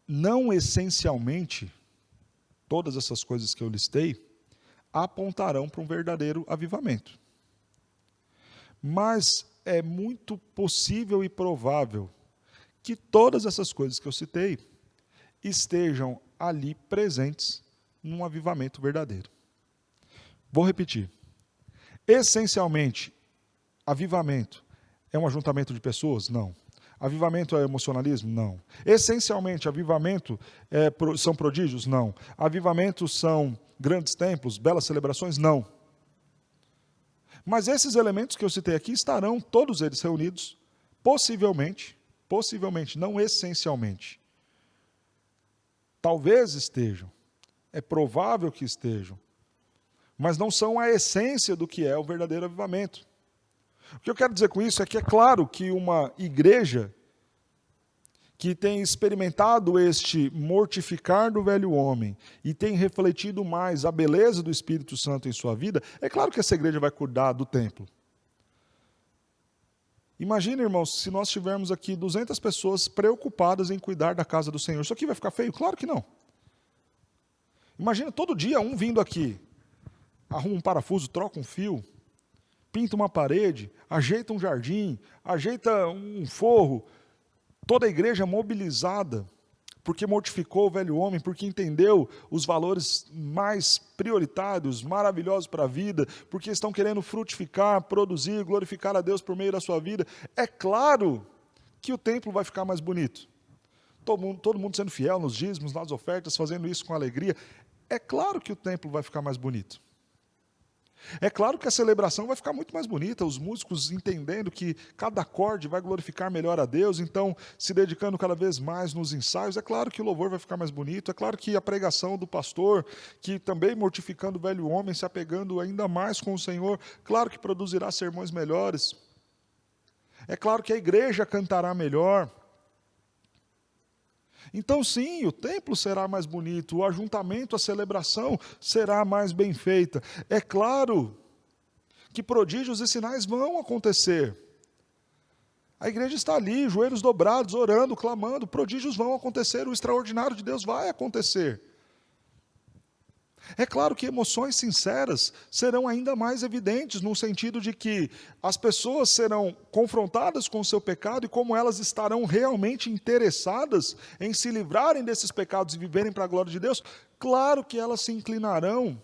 não essencialmente, todas essas coisas que eu listei, apontarão para um verdadeiro avivamento. Mas é muito possível e provável que todas essas coisas que eu citei estejam ali presentes num avivamento verdadeiro. Vou repetir. Essencialmente, avivamento é um ajuntamento de pessoas? Não. Avivamento é emocionalismo? Não. Essencialmente, avivamento são prodígios? Não. Avivamento são grandes templos, belas celebrações? Não. Mas esses elementos que eu citei aqui estarão todos eles reunidos, possivelmente, não essencialmente. Talvez estejam, é provável que estejam, mas não são a essência do que é o verdadeiro avivamento. O que eu quero dizer com isso é que é claro que uma igreja que tem experimentado este mortificar do velho homem e tem refletido mais a beleza do Espírito Santo em sua vida, é claro que essa igreja vai cuidar do templo. Imagina, irmãos, se nós tivermos aqui 200 pessoas preocupadas em cuidar da casa do Senhor. Isso aqui vai ficar feio? Claro que não. Imagina todo dia um vindo aqui, arruma um parafuso, troca um fio, pinta uma parede, ajeita um jardim, ajeita um forro, toda a igreja mobilizada, porque mortificou o velho homem, porque entendeu os valores mais prioritários, maravilhosos para a vida, porque estão querendo frutificar, produzir, glorificar a Deus por meio da sua vida. É claro que o templo vai ficar mais bonito. Todo mundo sendo fiel nos dízimos, nas ofertas, fazendo isso com alegria. É claro que o templo vai ficar mais bonito. É claro que a celebração vai ficar muito mais bonita, os músicos entendendo que cada acorde vai glorificar melhor a Deus, então se dedicando cada vez mais nos ensaios. É claro que o louvor vai ficar mais bonito, é claro que a pregação do pastor, que também mortificando o velho homem, se apegando ainda mais com o Senhor, claro que produzirá sermões melhores. É claro que a igreja cantará melhor. Então, sim, o templo será mais bonito, o ajuntamento, a celebração será mais bem feita. É claro que prodígios e sinais vão acontecer. A igreja está ali, joelhos dobrados, orando, clamando, prodígios vão acontecer, o extraordinário de Deus vai acontecer. É claro que emoções sinceras serão ainda mais evidentes, no sentido de que as pessoas serão confrontadas com o seu pecado e como elas estarão realmente interessadas em se livrarem desses pecados e viverem para a glória de Deus, claro que elas se inclinarão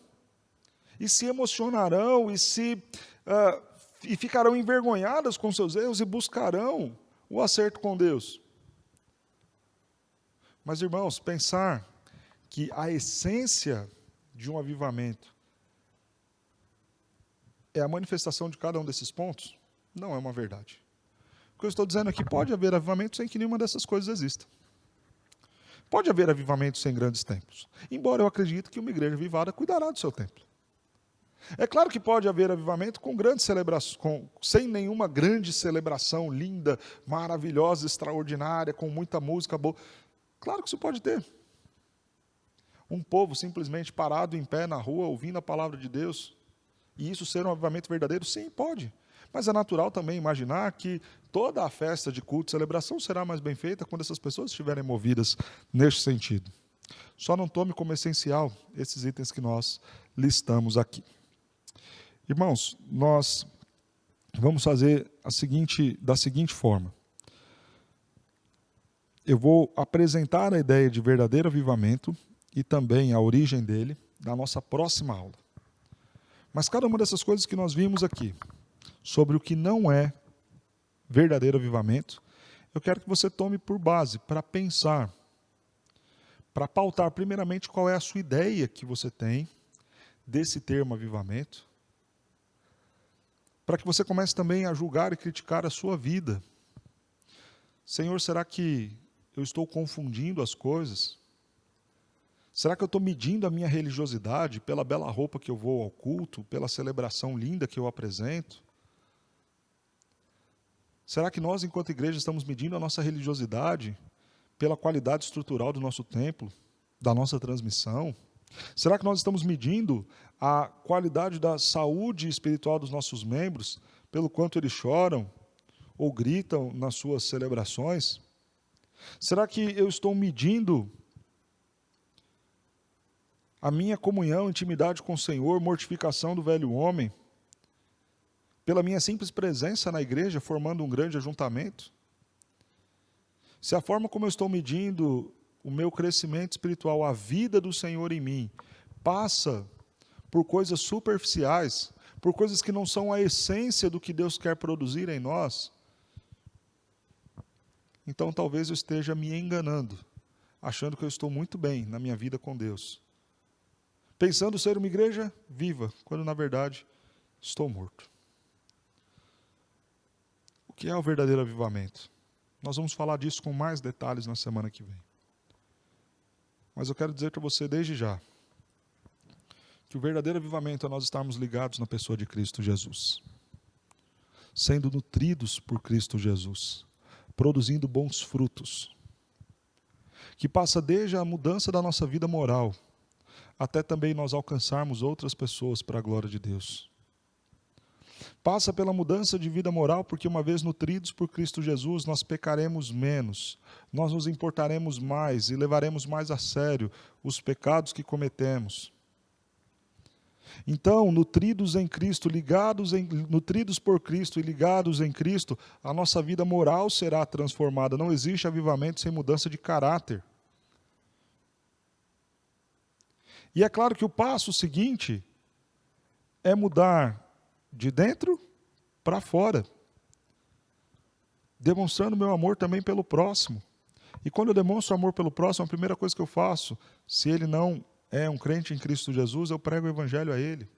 e se emocionarão e ficarão envergonhadas com seus erros e buscarão o acerto com Deus. Mas, irmãos, pensar que a essência de um avivamento é a manifestação de cada um desses pontos, não é uma verdade. O que eu estou dizendo aqui, pode haver avivamento sem que nenhuma dessas coisas exista. Pode haver avivamento sem grandes templos, embora eu acredite que uma igreja avivada cuidará do seu templo. É claro que pode haver avivamento com grandes celebrações, sem nenhuma grande celebração linda, maravilhosa, extraordinária, com muita música boa. Claro que isso pode ter. Um povo simplesmente parado em pé na rua, ouvindo a palavra de Deus, e isso ser um avivamento verdadeiro? Sim, pode. Mas é natural também imaginar que toda a festa de culto e celebração será mais bem feita quando essas pessoas estiverem movidas neste sentido. Só não tome como essencial esses itens que nós listamos aqui. Irmãos, nós vamos fazer da seguinte forma. Eu vou apresentar a ideia de verdadeiro avivamento e também a origem dele na nossa próxima aula. Mas cada uma dessas coisas que nós vimos aqui, sobre o que não é verdadeiro avivamento, eu quero que você tome por base para pensar, para pautar primeiramente qual é a sua ideia que você tem desse termo avivamento, para que você comece também a julgar e criticar a sua vida. Senhor, será que eu estou confundindo as coisas? Será que eu estou medindo a minha religiosidade pela bela roupa que eu vou ao culto, pela celebração linda que eu apresento? Será que nós, enquanto igreja, estamos medindo a nossa religiosidade pela qualidade estrutural do nosso templo, da nossa transmissão? Será que nós estamos medindo a qualidade da saúde espiritual dos nossos membros pelo quanto eles choram ou gritam nas suas celebrações? Será que eu estou medindo a minha comunhão, intimidade com o Senhor, mortificação do velho homem, pela minha simples presença na igreja, formando um grande ajuntamento? Se a forma como eu estou medindo o meu crescimento espiritual, a vida do Senhor em mim, passa por coisas superficiais, por coisas que não são a essência do que Deus quer produzir em nós, então talvez eu esteja me enganando, achando que eu estou muito bem na minha vida com Deus, pensando ser uma igreja viva, quando na verdade estou morto. O que é o verdadeiro avivamento? Nós vamos falar disso com mais detalhes na semana que vem. Mas eu quero dizer para você desde já, que o verdadeiro avivamento é nós estarmos ligados na pessoa de Cristo Jesus, sendo nutridos por Cristo Jesus, produzindo bons frutos, que passa desde a mudança da nossa vida moral, até também nós alcançarmos outras pessoas para a glória de Deus. Passa pela mudança de vida moral, porque uma vez nutridos por Cristo Jesus, nós pecaremos menos, nós nos importaremos mais e levaremos mais a sério os pecados que cometemos. Então, nutridos em Cristo, nutridos por Cristo e ligados em Cristo, a nossa vida moral será transformada. Não existe avivamento sem mudança de caráter. E é claro que o passo seguinte é mudar de dentro para fora, demonstrando meu amor também pelo próximo. E quando eu demonstro amor pelo próximo, a primeira coisa que eu faço, se ele não é um crente em Cristo Jesus, eu prego o evangelho a ele.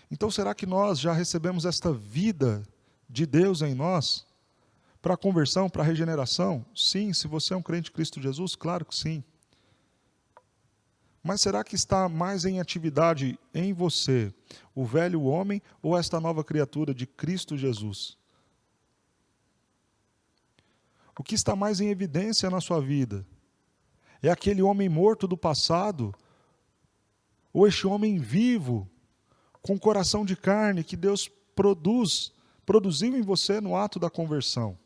Então, será que nós já recebemos esta vida de Deus em nós, para a conversão, para a regeneração? Sim, se você é um crente em Cristo Jesus, claro que sim. Mas será que está mais em atividade em você o velho homem ou esta nova criatura de Cristo Jesus? O que está mais em evidência na sua vida? É aquele homem morto do passado? Ou este homem vivo, com coração de carne, que Deus produziu em você no ato da conversão?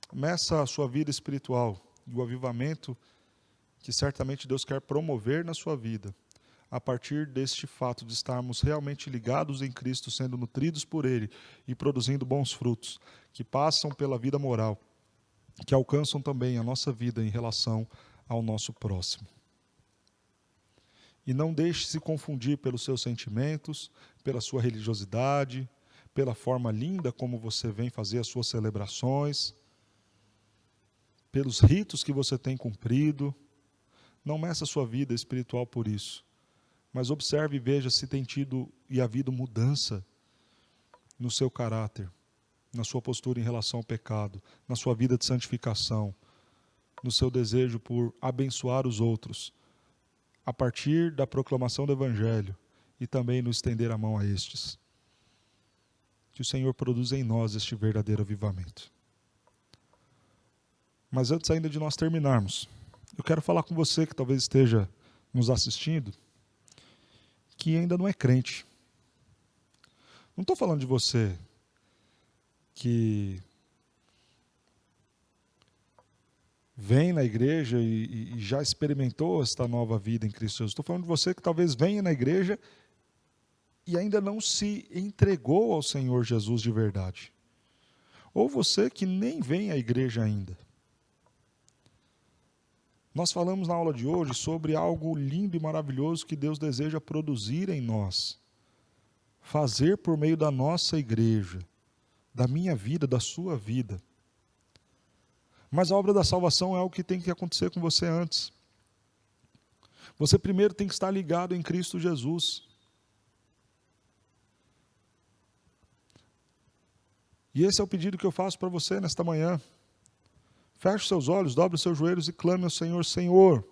Começa a sua vida espiritual e o avivamento que certamente Deus quer promover na sua vida, a partir deste fato de estarmos realmente ligados em Cristo, sendo nutridos por Ele e produzindo bons frutos, que passam pela vida moral, que alcançam também a nossa vida em relação ao nosso próximo. E não deixe se confundir pelos seus sentimentos, pela sua religiosidade, pela forma linda como você vem fazer as suas celebrações, pelos ritos que você tem cumprido. Não meça a sua vida espiritual por isso, mas observe e veja se tem tido e havido mudança no seu caráter, na sua postura em relação ao pecado, na sua vida de santificação, no seu desejo por abençoar os outros, a partir da proclamação do Evangelho e também no estender a mão a estes. Que o Senhor produza em nós este verdadeiro avivamento. Mas antes ainda de nós terminarmos, eu quero falar com você que talvez esteja nos assistindo, que ainda não é crente. Não estou falando de você que vem na igreja e já experimentou esta nova vida em Cristo Jesus. Estou falando de você que talvez venha na igreja e ainda não se entregou ao Senhor Jesus de verdade. Ou você que nem vem à igreja ainda. Nós falamos na aula de hoje sobre algo lindo e maravilhoso que Deus deseja produzir em nós. Fazer por meio da nossa igreja, da minha vida, da sua vida. Mas a obra da salvação é algo que tem que acontecer com você antes. Você primeiro tem que estar ligado em Cristo Jesus. E esse é o pedido que eu faço para você nesta manhã. Feche os seus olhos, dobre os seus joelhos e clame ao Senhor: Senhor,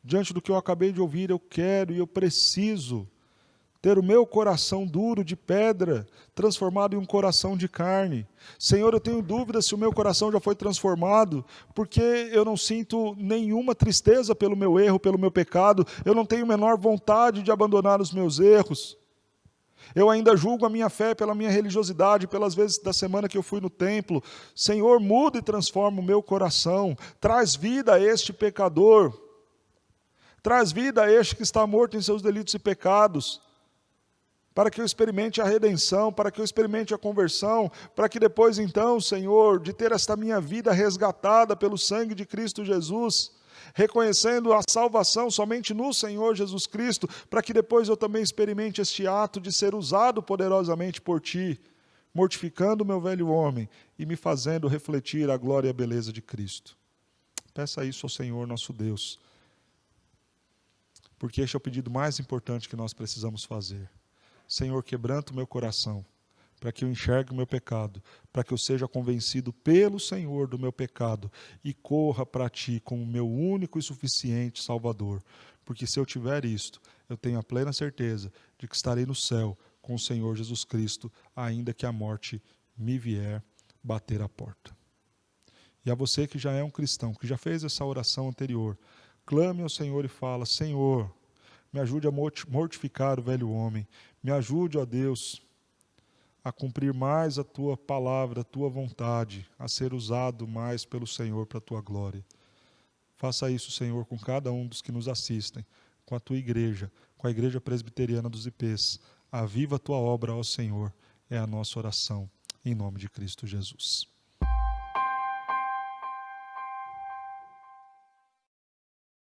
diante do que eu acabei de ouvir, eu quero e eu preciso ter o meu coração duro de pedra transformado em um coração de carne. Senhor, eu tenho dúvida se o meu coração já foi transformado, porque eu não sinto nenhuma tristeza pelo meu erro, pelo meu pecado, eu não tenho a menor vontade de abandonar os meus erros. Eu ainda julgo a minha fé pela minha religiosidade, pelas vezes da semana que eu fui no templo. Senhor, muda e transforma o meu coração. Traz vida a este pecador. Traz vida a este que está morto em seus delitos e pecados. Para que eu experimente a redenção, para que eu experimente a conversão, para que depois então, Senhor, de ter esta minha vida resgatada pelo sangue de Cristo Jesus, reconhecendo a salvação somente no Senhor Jesus Cristo, para que depois eu também experimente este ato de ser usado poderosamente por Ti, mortificando o meu velho homem e me fazendo refletir a glória e a beleza de Cristo. Peça isso ao Senhor nosso Deus, porque este é o pedido mais importante que nós precisamos fazer. Senhor, quebranta o meu coração, para que eu enxergue o meu pecado, para que eu seja convencido pelo Senhor do meu pecado e corra para Ti como meu único e suficiente Salvador. Porque se eu tiver isto, eu tenho a plena certeza de que estarei no céu com o Senhor Jesus Cristo, ainda que a morte me vier bater à porta. E a você que já é um cristão, que já fez essa oração anterior, clame ao Senhor e fala: Senhor, me ajude a mortificar o velho homem. Me ajude, ó Deus, a cumprir mais a Tua palavra, a Tua vontade, a ser usado mais pelo Senhor para a Tua glória. Faça isso, Senhor, com cada um dos que nos assistem, com a Tua igreja, com a Igreja Presbiteriana dos IPs. Aviva a Tua obra, ó Senhor, é a nossa oração, em nome de Cristo Jesus.